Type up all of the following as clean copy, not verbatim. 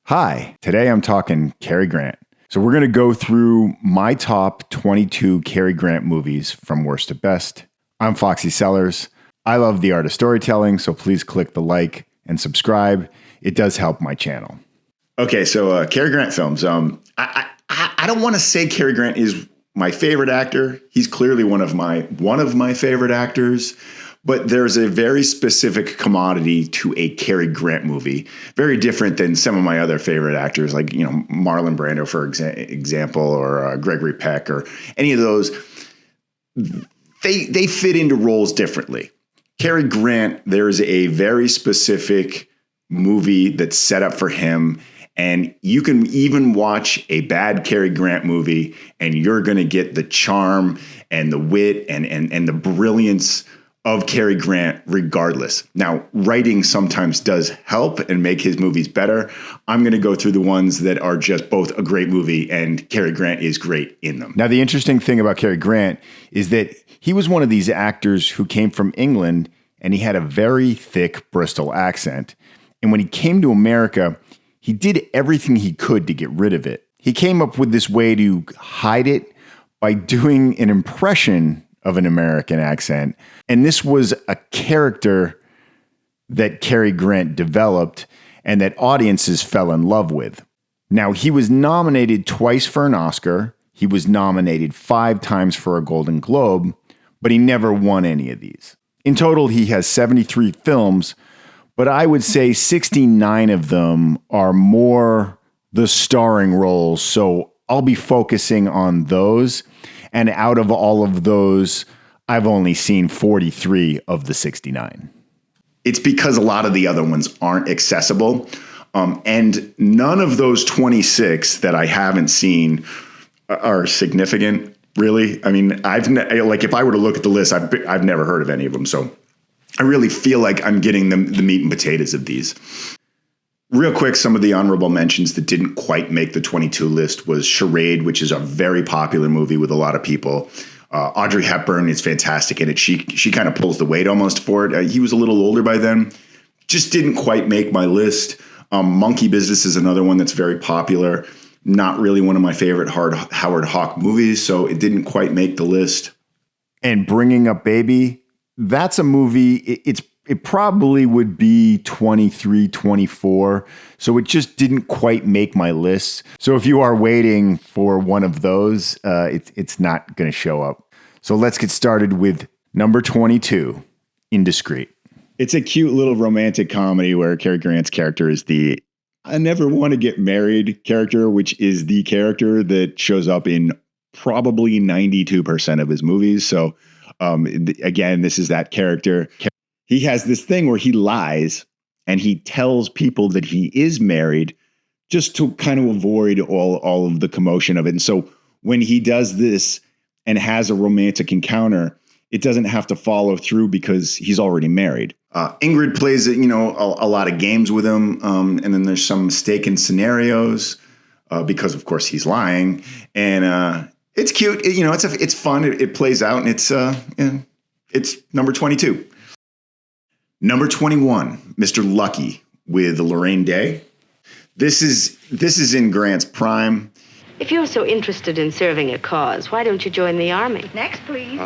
Hi, today I'm talking Cary Grant. So we're going to go through my top 22 Cary Grant movies from worst to best. I'm Foxy Cellars. I love the art of storytelling, so please click the like and subscribe. It does help my channel. Okay, so Cary Grant films. I don't want to say Cary Grant is my favorite actor. He's clearly one of my favorite actors. But there's a very specific commodity to a Cary Grant movie, very different than some of my other favorite actors, like Marlon Brando, for example, or Gregory Peck, or any of those. They fit into roles differently. Cary Grant, there's a very specific movie that's set up for him, and you can even watch a bad Cary Grant movie, and you're going to get the charm and the wit and the brilliance of Cary Grant regardless. Now, writing sometimes does help and make his movies better. I'm going to go through the ones that are just both a great movie and Cary Grant is great in them. Now, the interesting thing about Cary Grant is that he was one of these actors who came from England and he had a very thick Bristol accent. And when he came to America, he did everything he could to get rid of it. He came up with this way to hide it by doing an impression of an American accent. And this was a character that Cary Grant developed and that audiences fell in love with. Now, he was nominated twice for an Oscar. He was nominated 5 times for a Golden Globe, but he never won any of these. In total, he has 73 films, but I would say 69 of them are more the starring roles. So I'll be focusing on those. And out of all of those, I've only seen 43 of the 69. It's because a lot of the other ones aren't accessible. And none of those 26 that I haven't seen are significant, really. I mean, if I were to look at the list, I've never heard of any of them. So I really feel like I'm getting the meat and potatoes of these. Real quick, some of the honorable mentions that didn't quite make the 22 list was Charade, which is a very popular movie with a lot of people. Audrey Hepburn is fantastic in it. She kind of pulls the weight almost for it. He was a little older by then. Just didn't quite make my list. Monkey Business is another one that's very popular. Not really one of my favorite Howard Hawks movies, so it didn't quite make the list. And Bringing Up Baby, that's a movie. It probably would be 23, 24. So it just didn't quite make my list. So if you are waiting for one of those, it's not going to show up. So let's get started with number 22, Indiscreet. It's a cute little romantic comedy where Cary Grant's character is the I never want to get married character, which is the character that shows up in probably 92% of his movies. So again, this is that character. He has this thing where he lies and he tells people that he is married just to kind of avoid all of the commotion of it. And so when he does this and has a romantic encounter, it doesn't have to follow through because he's already married. Ingrid plays, a lot of games with him. And then there's some mistaken scenarios because, of course, he's lying. And it's cute. It's fun. It plays out and it's number 22. Number 21, Mr. Lucky with Lorraine Day. This is in Grant's prime. If you're so interested in serving a cause, why don't you join the Army? Next, please.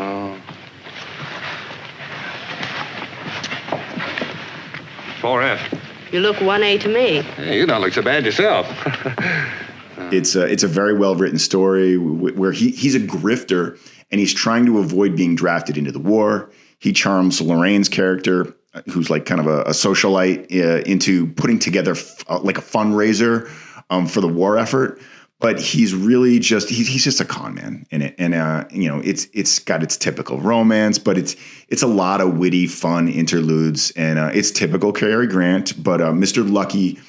F. You look 1A to me. Hey, you don't look so bad yourself. It's a very well-written story where he's a grifter and he's trying to avoid being drafted into the war. He charms Lorraine's character, who's like kind of a socialite, into putting together like a fundraiser for the war effort. But he's really he's just a con man in it. And, it's got its typical romance, but it's a lot of witty, fun interludes. And it's typical Cary Grant. But Mr. Lucky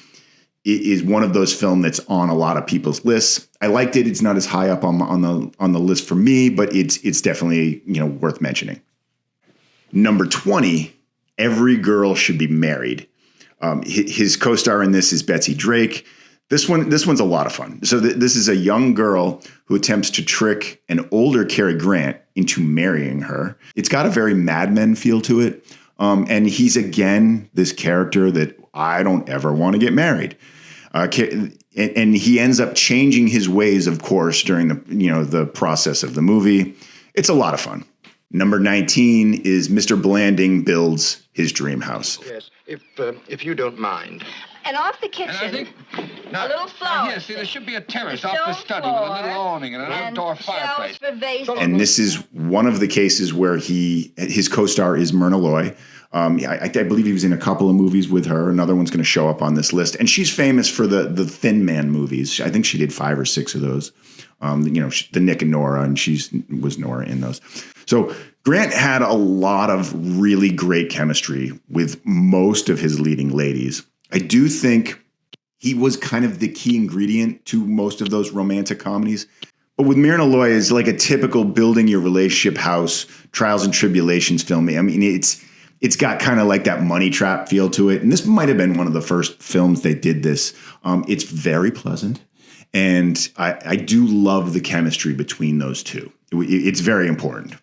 is one of those films that's on a lot of people's lists. I liked it. It's not as high up on the list for me, but it's definitely, worth mentioning. Number 20, Every Girl Should Be Married. His co-star in this is Betsy Drake. This one's a lot of fun. So this is a young girl who attempts to trick an older Cary Grant into marrying her. It's got a very Mad Men feel to it. And he's, again, this character that I don't ever want to get married. And he ends up changing his ways, of course, during the process of the movie. It's a lot of fun. Number 19 is Mr. Blanding builds his dream house. Yes, if you don't mind. And off the And I kitchen, think a little flower. Here, see, there should be a terrace A off the stone study with a little floor awning and an outdoor fireplace. shelves for vases. And this is one of the cases where his co-star is Myrna Loy. I believe he was in a couple of movies with her. Another one's going to show up on this list. And she's famous for the Thin Man movies. I think she did 5 or 6 of those. The Nick and Nora, and she was Nora in those. So Grant had a lot of really great chemistry with most of his leading ladies. I do think he was kind of the key ingredient to most of those romantic comedies. But with Myrna Loy, is like a typical building your relationship house, trials and tribulations film. I mean, it's got kind of like that Money Trap feel to it. And this might have been one of the first films they did this. It's very pleasant. And I do love the chemistry between those two. It's very important.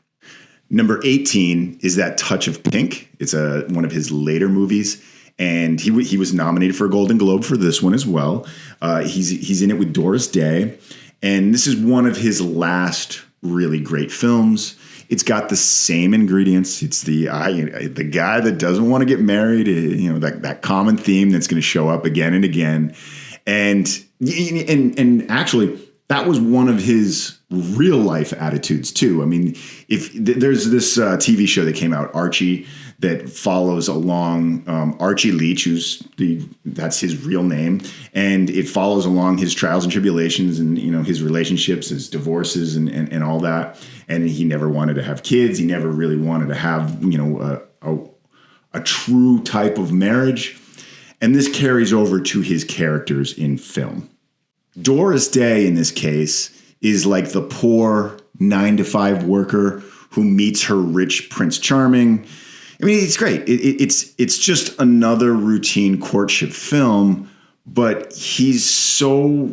Number 18 is That Touch of Pink. It's one of his later movies. And he was nominated for a Golden Globe for this one as well. He's in it with Doris Day. And this is one of his last really great films. It's got the same ingredients. It's the guy that doesn't want to get married, that common theme that's going to show up again and again. And actually, that was one of his real life attitudes too. I mean, if there's this TV show that came out, Archie, that follows along Archie Leach, that's his real name, and it follows along his trials and tribulations and his relationships, his divorces, and all that. And he never wanted to have kids. He never really wanted to have a true type of marriage. And this carries over to his characters in film. Doris Day, in this case, is like the poor 9-to-5 worker who meets her rich Prince Charming. I mean, it's great. It's just another routine courtship film, but he's so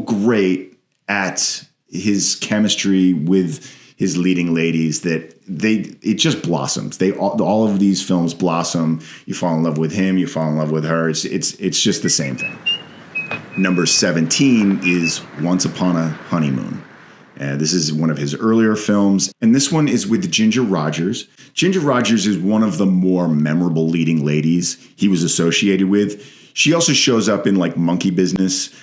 great at his chemistry with his leading ladies that it just blossoms. All of these films blossom. You fall in love with him, you fall in love with her. It's just the same thing. Number 17 is Once Upon a Honeymoon. This is one of his earlier films, and this one is with Ginger Rogers. Ginger Rogers is one of the more memorable leading ladies he was associated with. She also shows up in like Monkey Business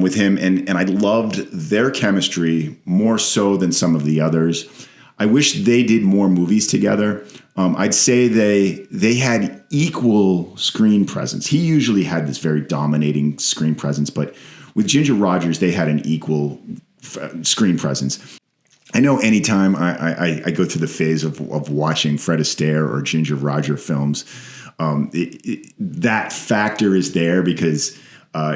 with him, and I loved their chemistry more so than some of the others. I wish they did more movies together. I'd say they had equal screen presence. He usually had this very dominating screen presence, but with Ginger Rogers, they had an equal screen presence. I know anytime I go through the phase of watching Fred Astaire or Ginger Roger films, that factor is there because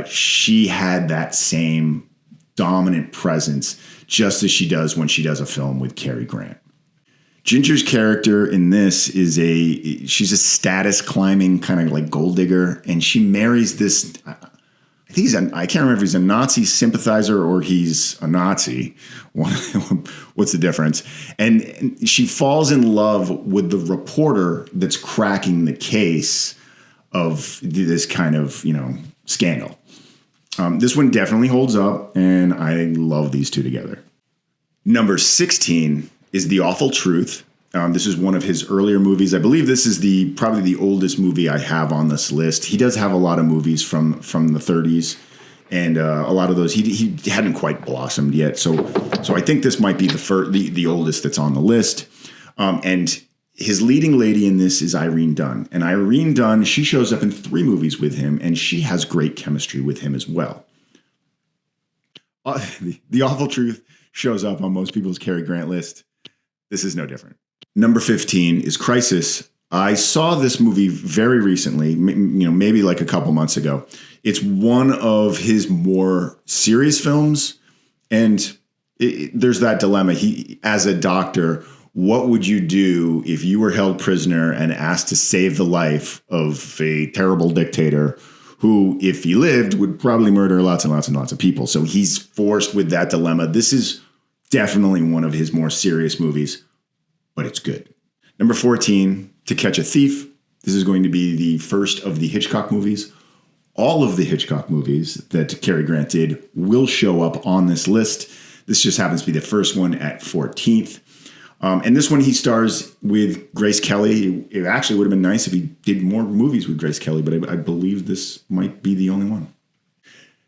she had that same dominant presence just as she does when she does a film with Cary Grant. Ginger's character in this she's a status climbing kind of like gold digger, and she marries this, I can't remember if he's a Nazi sympathizer or he's a Nazi. What's the difference? And she falls in love with the reporter that's cracking the case of this kind of, scandal. This one definitely holds up, and I love these two together. Number 16 is The Awful Truth. This is one of his earlier movies. I believe this is probably the oldest movie I have on this list. He does have a lot of movies from the 30s, and a lot of those he hadn't quite blossomed yet. So I think this might be the oldest that's on the list. And his leading lady in this is Irene Dunne. And Irene Dunne, she shows up in 3 movies with him, and she has great chemistry with him as well. The Awful Truth shows up on most people's Cary Grant list. This is no different. Number 15 is Crisis. I saw this movie very recently, maybe like a couple months ago. It's one of his more serious films, and there's that dilemma. As a doctor, what would you do if you were held prisoner and asked to save the life of a terrible dictator who, if he lived, would probably murder lots and lots and lots of people? So he's forced with that dilemma. This is definitely one of his more serious movies, but it's good. Number 14, To Catch a Thief. This is going to be the first of the Hitchcock movies. all of the Hitchcock movies that Cary Grant did will show up on this list. This just happens to be the first one at 14th. And this one he stars with Grace Kelly. It actually would have been nice if he did more movies with Grace Kelly, but I believe this might be the only one.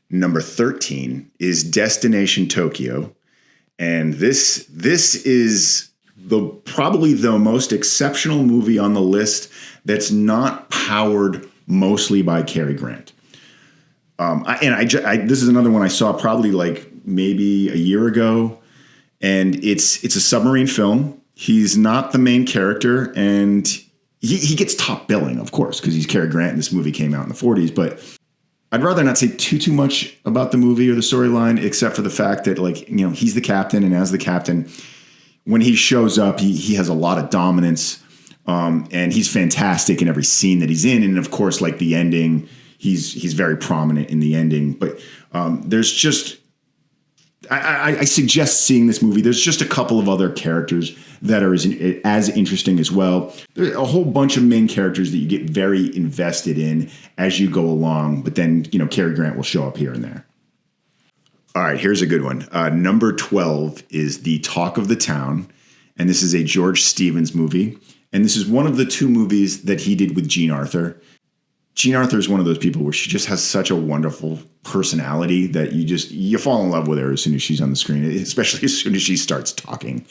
Number 13 is Destination Tokyo. And this is probably the most exceptional movie on the list that's not powered mostly by Cary Grant. This is another one I saw probably like maybe a year ago, and it's a submarine film. He's not the main character, and he gets top billing, of course, because he's Cary Grant, and this movie came out in the 40s. But I'd rather not say too much about the movie or the storyline, except for the fact that, like, you know, he's the captain, and as the captain, when he shows up, he has a lot of dominance, and he's fantastic in every scene that he's in. And of course, like the ending, he's very prominent in the ending. But there's just, I suggest seeing this movie. There's just a couple of other characters that are as interesting as well. There's a whole bunch of main characters that you get very invested in as you go along. But then, you know, Cary Grant will show up here and there. All right, here's a good one. Number 12 is The Talk of the Town. And this is a George Stevens movie. And this is one of the two movies that he did with Jean Arthur. Jean Arthur is one of those people where she just has such a wonderful personality that you fall in love with her as soon as she's on the screen, especially as soon as she starts talking.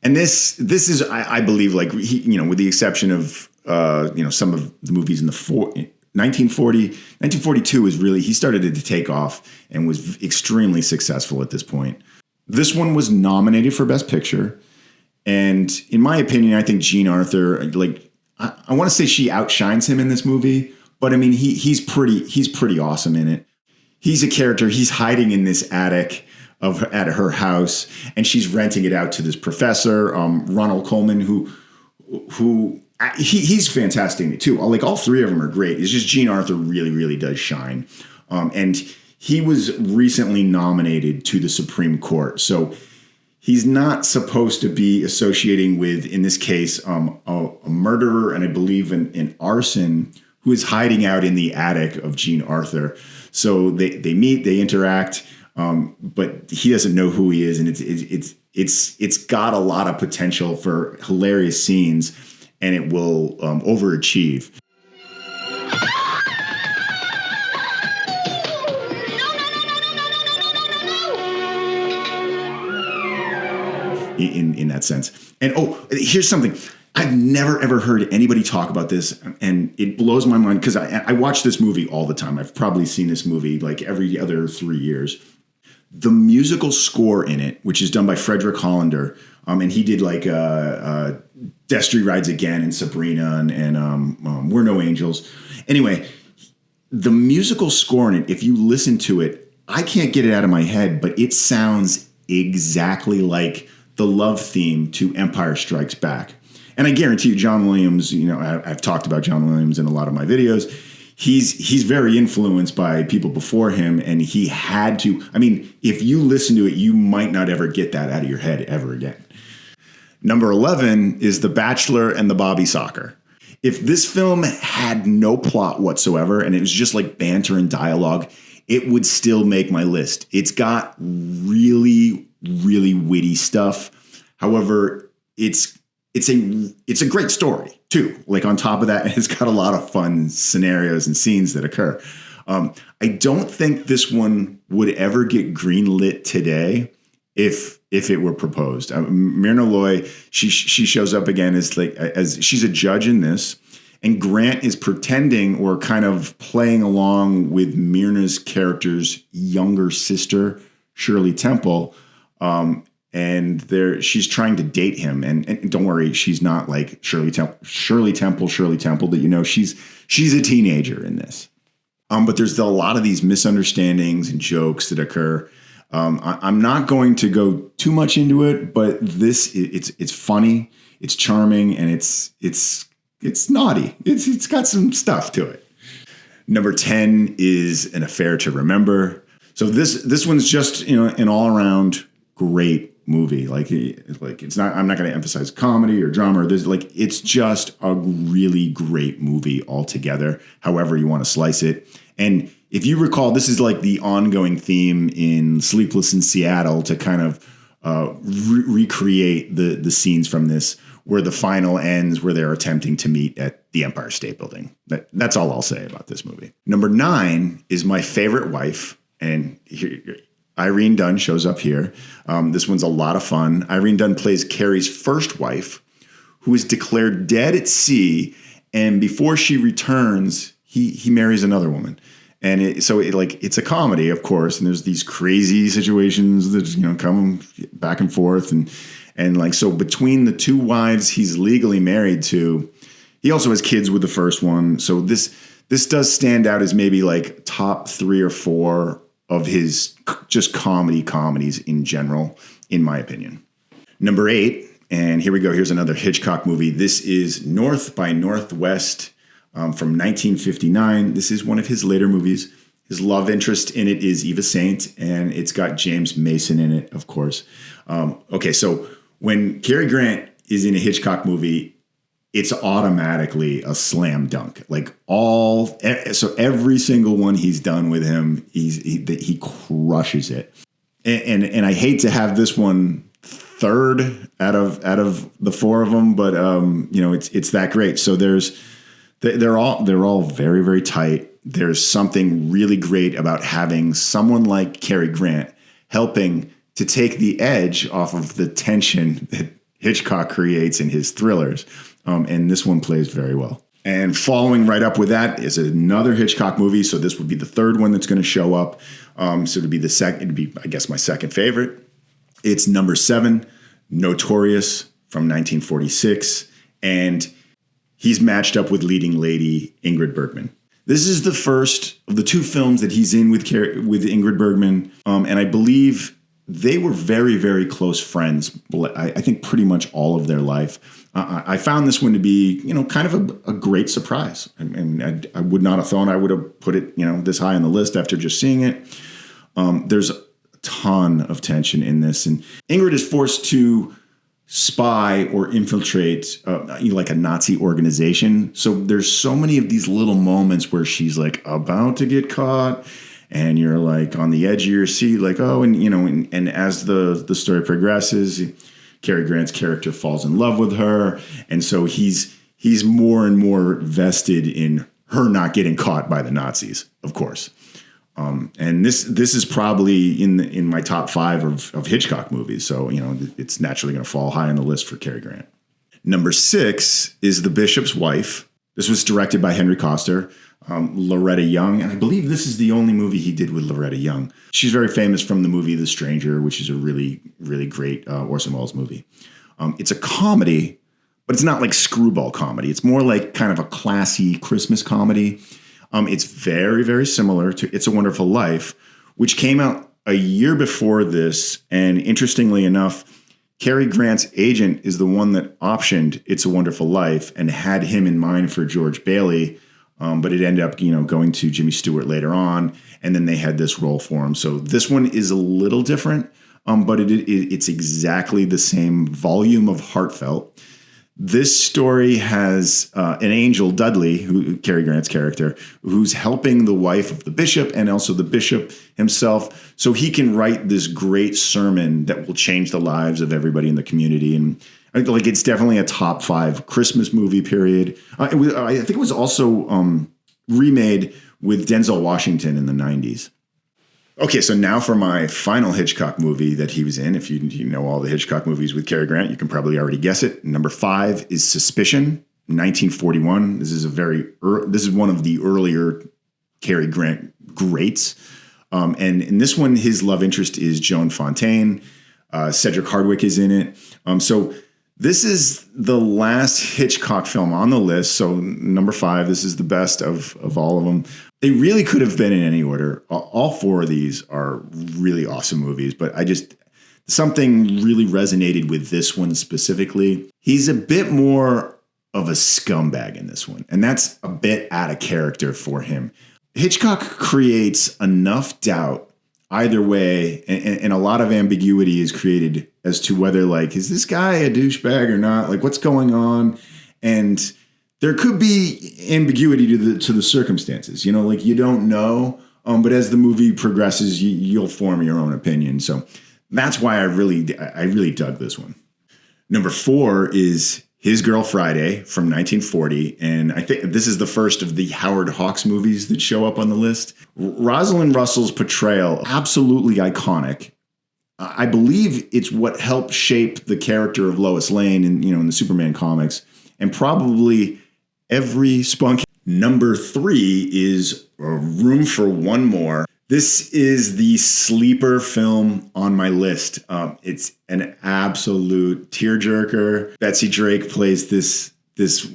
And this is, I believe, like, with the exception of, some of the movies in the 1942 is really, he started to take off and was extremely successful at this point. This one was nominated for Best Picture. And in my opinion, I think Jean Arthur, like, I want to say she outshines him in this movie, but I mean, he's pretty awesome in it. He's a character. He's hiding in this attic at her house, and she's renting it out to this professor, Ronald Coleman, who he's fantastic in it too. Like, all three of them are great. It's just Jean Arthur really, really does shine. And he was recently nominated to the Supreme Court. So he's not supposed to be associating with, in this case, a murderer and I believe an arson who is hiding out in the attic of Jean Arthur. So they meet, they interact, but he doesn't know who he is, and it's got a lot of potential for hilarious scenes, and it will overachieve. In that sense. And here's something. I've never, ever heard anybody talk about this, and it blows my mind because I watch this movie all the time. I've probably seen this movie like every other 3 years. The musical score in it, which is done by Frederick Hollander, and he did like Destry Rides Again and Sabrina and We're No Angels. Anyway, the musical score in it, if you listen to it, I can't get it out of my head, but it sounds exactly like the love theme to Empire Strikes Back. And I guarantee you, John Williams, I've talked about John Williams in a lot of my videos. He's very influenced by people before him, and he had to. I mean, if you listen to it, you might not ever get that out of your head ever again. Number 11 is The Bachelor and the Bobby Soccer. If this film had no plot whatsoever, and it was just like banter and dialogue, it would still make my list. It's got really, really witty stuff. However, it's a great story too. Like, on top of that, it's got a lot of fun scenarios and scenes that occur. I don't think this one would ever get greenlit today if it were proposed. Myrna Loy, she shows up again as she's a judge in this, and Grant is pretending or kind of playing along with Myrna's character's younger sister, Shirley Temple. And she's trying to date him, and don't worry, she's not like Shirley Temple, that she's a teenager in this. But there's a lot of these misunderstandings and jokes that occur. I'm not going to go too much into it, but it's funny, it's charming, and it's naughty. It's got some stuff to it. Number 10 is An Affair to Remember. So this one's just an all around great movie. Like it's not. I'm not going to emphasize comedy or drama. It's just a really great movie altogether. However you want to slice it, And if you recall, this is like the ongoing theme in Sleepless in Seattle to kind of recreate the scenes from this, where the final ends where they're attempting to meet at the Empire State Building. That's all I'll say about this movie. Number 9 is My Favorite Wife. And here, Irene Dunne shows up here. This one's a lot of fun. Irene Dunne plays Cary's first wife, who is declared dead at sea. And before she returns, he marries another woman. And it's a comedy, of course. And there's these crazy situations that, come back and forth. And so between the two wives he's legally married to, he also has kids with the first one. So this does stand out as maybe like top 3 or 4 of his just comedies in general, in my opinion. Number 8, and here we go. Here's another Hitchcock movie. This is North by Northwest from 1959. This is one of his later movies. His love interest in it is Eva Saint, and it's got James Mason in it, of course. Okay, so when Cary Grant is in a Hitchcock movie, it's automatically a slam dunk. So every single one he's done with him, he crushes it. And I hate to have this one third out of the 4 of them, but it's that great. So they're all very, very tight. There's something really great about having someone like Cary Grant helping to take the edge off of the tension that Hitchcock creates in his thrillers. And this one plays very well. And following right up with that is another Hitchcock movie. So this would be the third one that's going to show up. So it'd be I guess, my second favorite. It's number 7, Notorious from 1946. And he's matched up with leading lady Ingrid Bergman. This is the first of the 2 films that he's in with Ingrid Bergman. And I believe they were very, very close friends. I think pretty much all of their life. I found this one to be, kind of a great surprise. And I would not have thought I would have put it, this high on the list after just seeing it. There's a ton of tension in this. And Ingrid is forced to spy or infiltrate like a Nazi organization. So there's so many of these little moments where she's like about to get caught. And you're like on the edge of your seat, like, oh, and as the story progresses, Cary Grant's character falls in love with her. And so he's more and more vested in her not getting caught by the Nazis, of course. And this is probably in my top 5 of Hitchcock movies. So, it's naturally going to fall high on the list for Cary Grant. Number 6 is The Bishop's Wife. This was directed by Henry Koster. Loretta Young, and I believe this is the only movie he did with Loretta Young. She's very famous from the movie The Stranger, which is a really, really great Orson Welles movie. It's a comedy, but it's not like screwball comedy. It's more like kind of a classy Christmas comedy. It's very, very similar to It's a Wonderful Life, which came out a year before this. And interestingly enough, Cary Grant's agent is the one that optioned It's a Wonderful Life and had him in mind for George Bailey. But it ended up, going to Jimmy Stewart later on, and then they had this role for him. So this one is a little different, but it's exactly the same volume of heartfelt. This story has an angel, Dudley, Cary Grant's character, who's helping the wife of the bishop and also the bishop himself, so he can write this great sermon that will change the lives of everybody in the community. And it's definitely a top 5 Christmas movie, period. I think it was also remade with Denzel Washington in the 90s. Okay, so now for my final Hitchcock movie that he was in. If you know all the Hitchcock movies with Cary Grant, you can probably already guess it. Number 5 is Suspicion, 1941. This is one of the earlier Cary Grant greats. And in this one, his love interest is Joan Fontaine. Cedric Hardwicke is in it. So this is the last Hitchcock film on the list. So number 5, this is the best of all of them. They really could have been in any order. All 4 of these are really awesome movies, but something really resonated with this one specifically. He's a bit more of a scumbag in this one, and that's a bit out of character for him. Hitchcock creates enough doubt either way, and a lot of ambiguity is created as to whether, is this guy a douchebag or not? What's going on? And there could be ambiguity to the circumstances. You know, like you don't know, but as the movie progresses, you'll form your own opinion. So that's why I really dug this one. Number 4 is His Girl Friday from 1940. And I think this is the first of the Howard Hawks movies that show up on the list. Rosalind Russell's portrayal, absolutely iconic. I believe it's what helped shape the character of Lois Lane in the Superman comics, and probably every spunk. Number 3 is Room for One More. This is the sleeper film on my list. It's an absolute tearjerker. Betsy Drake plays this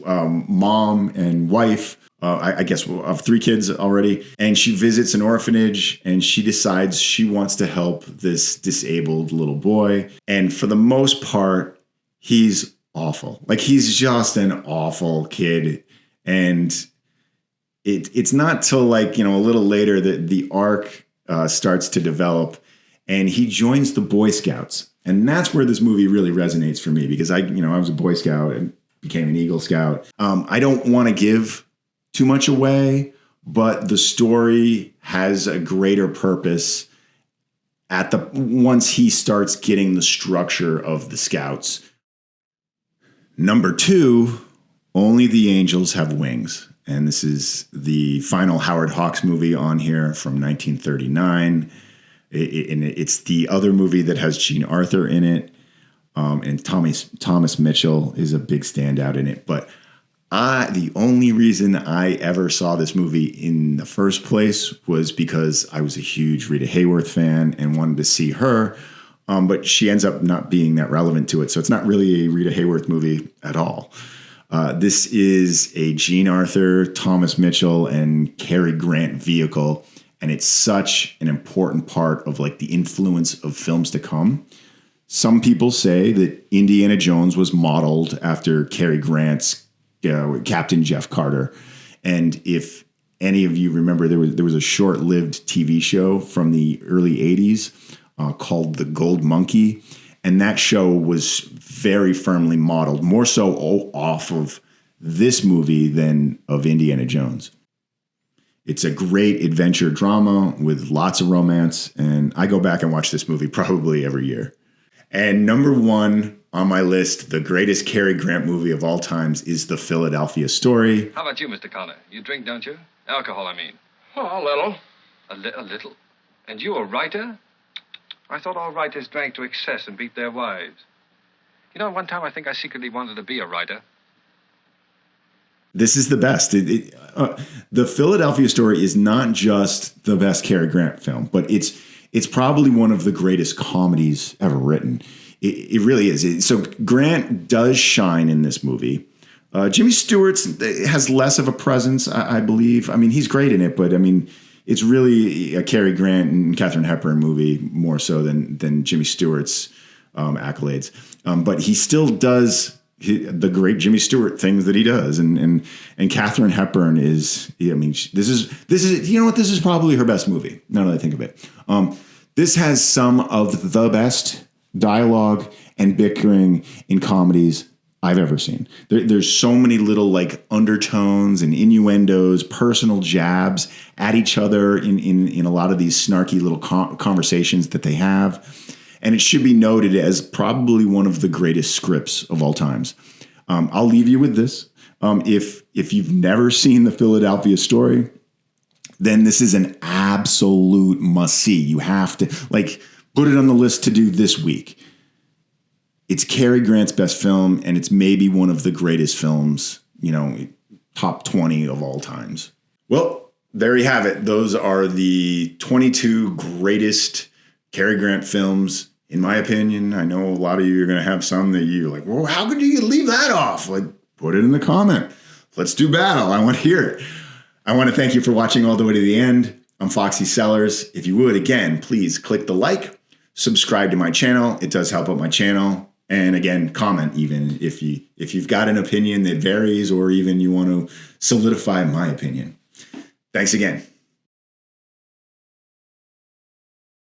mom and wife, I guess, of 3 kids already. And she visits an orphanage and she decides she wants to help this disabled little boy. And for the most part, he's awful. Like, he's just an awful kid. And it's not till like, a little later that the arc starts to develop and he joins the Boy Scouts. And that's where this movie really resonates for me, because I was a Boy Scout and became an Eagle Scout. I don't want to give too much away, but the story has a greater purpose once he starts getting the structure of the Scouts. Number 2, Only the Angels Have Wings. And this is the final Howard Hawks movie on here from 1939. It's the other movie that has Jean Arthur in it. And Thomas Mitchell is a big standout in it. But the only reason I ever saw this movie in the first place was because I was a huge Rita Hayworth fan and wanted to see her. But she ends up not being that relevant to it. So it's not really a Rita Hayworth movie at all. This is a Jean Arthur, Thomas Mitchell, and Cary Grant vehicle. And it's such an important part of like the influence of films to come. Some people say that Indiana Jones was modeled after Cary Grant's Captain Jeff Carter. And if any of you remember, there was a short-lived TV show from the early 80s called The Gold Monkey. And that show was very firmly modeled, more so off of this movie than of Indiana Jones. It's a great adventure drama with lots of romance, and I go back and watch this movie probably every year. And number 1 on my list, the greatest Cary Grant movie of all times, is The Philadelphia Story. How about you, Mr. Connor? You drink, don't you? Alcohol, I mean. Oh, a little. A little? And you a writer? I thought all writers drank to excess and beat their wives. One time I think I secretly wanted to be a writer. This is the best. The Philadelphia Story is not just the best Cary Grant film, but it's probably one of the greatest comedies ever written. It really is. So Grant does shine in this movie. Jimmy Stewart has less of a presence, I believe. I mean, he's great in it, but I mean, it's really a Cary Grant and Katharine Hepburn movie more so than Jimmy Stewart's accolades. But he still does the great Jimmy Stewart things that he does, and Katharine Hepburn is. I mean, this is this is probably her best movie. Now that I think of it, this has some of the best dialogue and bickering in comedies I've ever seen. There's so many little like undertones and innuendos, personal jabs at each other in a lot of these snarky little conversations that they have. And it should be noted as probably one of the greatest scripts of all times. I'll leave you with this. If you've never seen The Philadelphia Story, then this is an absolute must-see. You have to put it on the list to do this week. It's Cary Grant's best film, and it's maybe one of the greatest films, top 20 of all times. Well, there you have it. Those are the 22 greatest Cary Grant films, in my opinion. I know a lot of you are going to have some that you're like, well, how could you leave that off? Put it in the comment. Let's do battle. I want to hear it. I want to thank you for watching all the way to the end. I'm Foxy Cellars. If you would, again, please click the like, subscribe to my channel. It does help out my channel. And again, comment even if you've got an opinion that varies, or even you want to solidify my opinion. Thanks again.